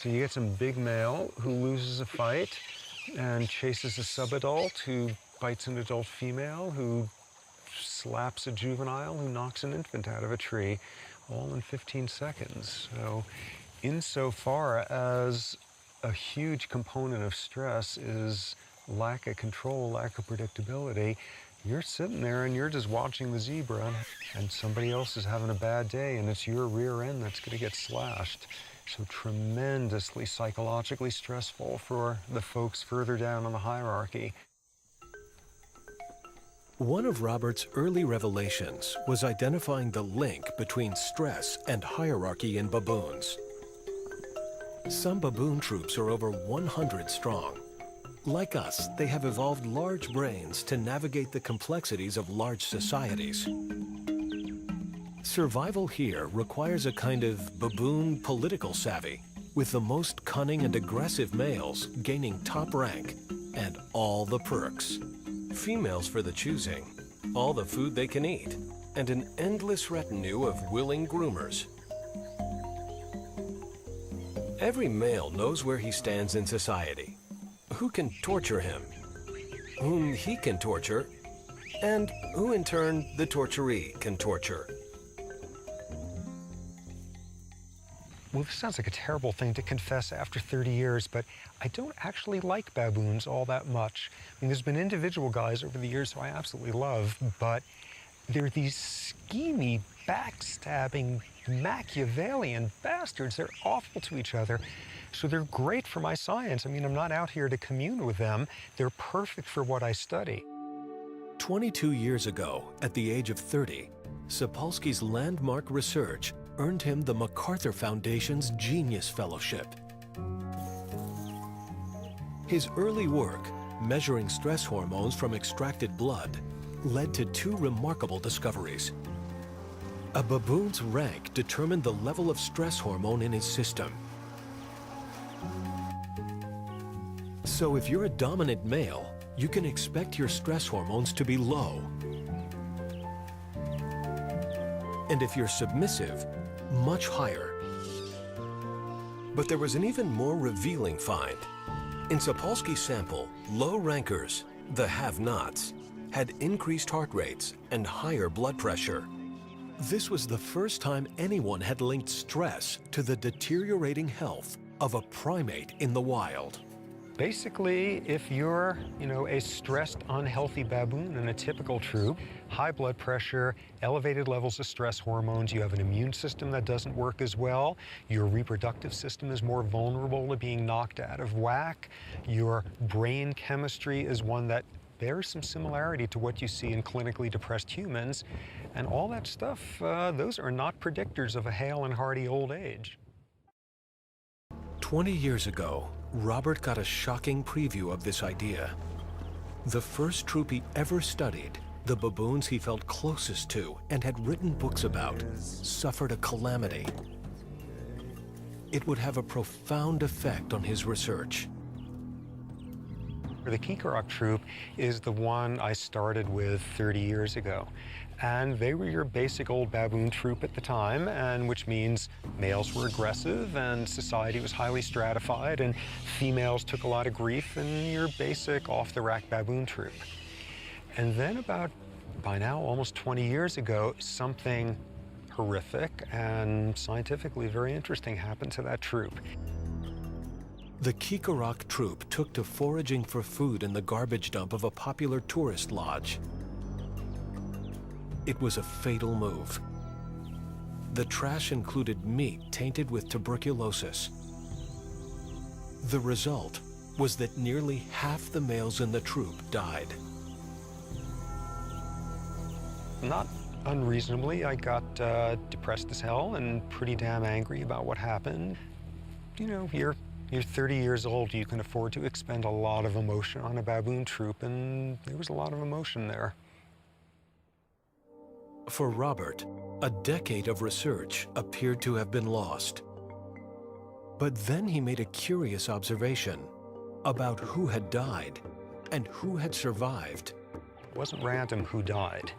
So you get some big male who loses a fight and chases a subadult who bites an adult female who slaps a juvenile who knocks an infant out of a tree, all in 15 seconds. So insofar as a huge component of stress is lack of control, lack of predictability, you're sitting there and you're just watching the zebra and somebody else is having a bad day and it's your rear end that's going to get slashed. So tremendously psychologically stressful for the folks further down on the hierarchy. One of Robert's early revelations was identifying the link between stress and hierarchy in baboons. Some baboon troops are over 100 strong. Like us, they have evolved large brains to navigate the complexities of large societies. Survival here requires a kind of baboon political savvy, with the most cunning and aggressive males gaining top rank and all the perks. Females for the choosing, all the food they can eat, and an endless retinue of willing groomers. Every male knows where he stands in society, who can torture him, whom he can torture, and who in turn the torturee can torture. Well, this sounds like a terrible thing to confess after 30 years, but I don't actually like baboons all that much. I mean, there's been individual guys over the years who I absolutely love, but they're these schemy, backstabbing, Machiavellian bastards. They're awful to each other. So they're great for my science. I mean, I'm not out here to commune with them. They're perfect for what I study. 22 years ago, at the age of 30, Sapolsky's landmark research earned him the MacArthur Foundation's Genius Fellowship. His early work, measuring stress hormones from extracted blood, led to two remarkable discoveries. A baboon's rank determined the level of stress hormone in his system. So if you're a dominant male, you can expect your stress hormones to be low. And if you're submissive, much higher. But there was an even more revealing find. In Sapolsky's sample, low rankers, the have-nots, had increased heart rates and higher blood pressure. This was the first time anyone had linked stress to the deteriorating health of a primate in the wild. Basically, if you're, a stressed, unhealthy baboon in a typical troop, high blood pressure, elevated levels of stress hormones, you have an immune system that doesn't work as well, your reproductive system is more vulnerable to being knocked out of whack, your brain chemistry is one that bears some similarity to what you see in clinically depressed humans, and all that stuff, those are not predictors of a hale and hearty old age. 20 years ago, Robert got a shocking preview of this idea. The first troop he ever studied, the baboons he felt closest to and had written books about, suffered a calamity. It would have a profound effect on his research. The Kikarok troop is the one I started with 30 years ago. And they were your basic old baboon troop at the time, and which means males were aggressive and society was highly stratified and females took a lot of grief in your basic off-the-rack baboon troop. And then by now, almost 20 years ago, something horrific and scientifically very interesting happened to that troop. The Kikarok troop took to foraging for food in the garbage dump of a popular tourist lodge. It was a fatal move. The trash included meat tainted with tuberculosis. The result was that nearly half the males in the troop died. Not unreasonably, I got depressed as hell and pretty damn angry about what happened. You're 30 years old, you can afford to expend a lot of emotion on a baboon troop, and there was a lot of emotion there. For Robert, a decade of research appeared to have been lost. But then he made a curious observation about who had died and who had survived. It wasn't random who died.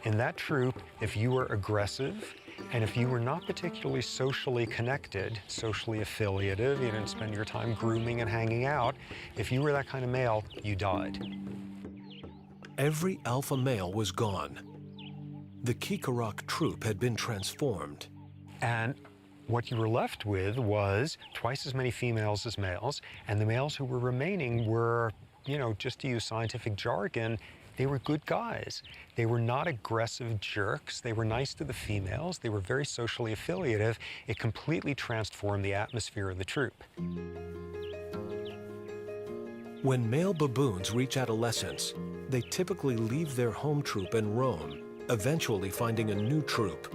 In that troop, if you were aggressive And if you were not particularly socially connected, socially affiliative, you didn't spend your time grooming and hanging out, if you were that kind of male, you died. Every alpha male was gone. The Kikarok troop had been transformed. And what you were left with was twice as many females as males, and the males who were remaining were, just to use scientific jargon, they were good guys. They were not aggressive jerks. They were nice to the females. They were very socially affiliative. It completely transformed the atmosphere of the troop. When male baboons reach adolescence, they typically leave their home troop and roam, eventually finding a new troop.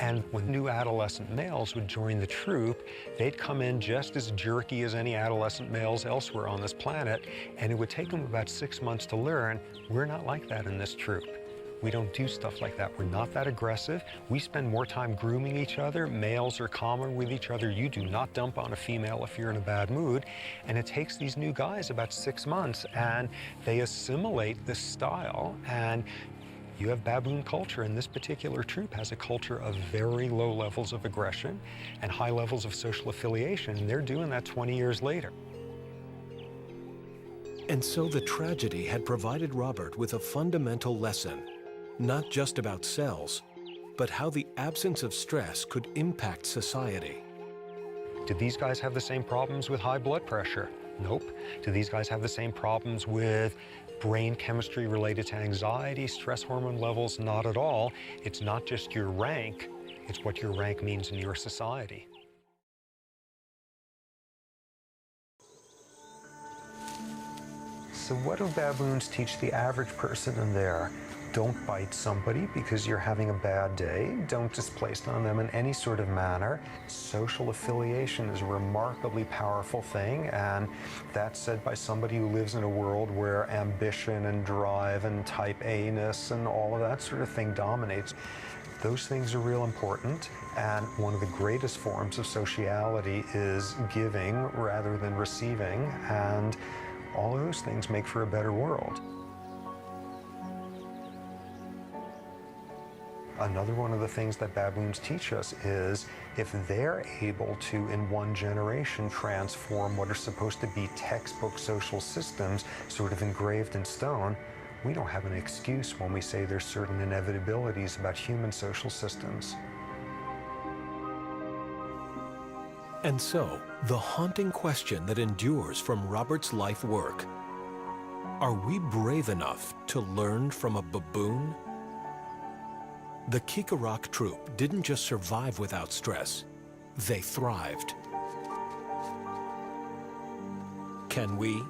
And when new adolescent males would join the troop, they'd come in just as jerky as any adolescent males elsewhere on this planet, and it would take them about 6 months to learn, we're not like that in this troop. We don't do stuff like that. We're not that aggressive. We spend more time grooming each other. Males are calmer with each other. You do not dump on a female if you're in a bad mood. And it takes these new guys about 6 months, and they assimilate this style. And you have baboon culture, and this particular troop has a culture of very low levels of aggression and high levels of social affiliation, and they're doing that 20 years later. And so the tragedy had provided Robert with a fundamental lesson, not just about cells, but how the absence of stress could impact society. Did these guys have the same problems with high blood pressure? Nope. Do these guys have the same problems with brain chemistry related to anxiety, stress hormone levels? Not at all. It's not just your rank, it's what your rank means in your society. So what do baboons teach the average person in there? Don't bite somebody because you're having a bad day. Don't displace on them in any sort of manner. Social affiliation is a remarkably powerful thing, and that's said by somebody who lives in a world where ambition and drive and type A-ness and all of that sort of thing dominates. Those things are real important, and one of the greatest forms of sociality is giving rather than receiving, and all of those things make for a better world. Another one of the things that baboons teach us is if they're able to, in one generation, transform what are supposed to be textbook social systems sort of engraved in stone, we don't have an excuse when we say there's certain inevitabilities about human social systems. And so, the haunting question that endures from Robert's life work: are we brave enough to learn from a baboon? The Kikarok troop didn't just survive without stress, they thrived. Can we?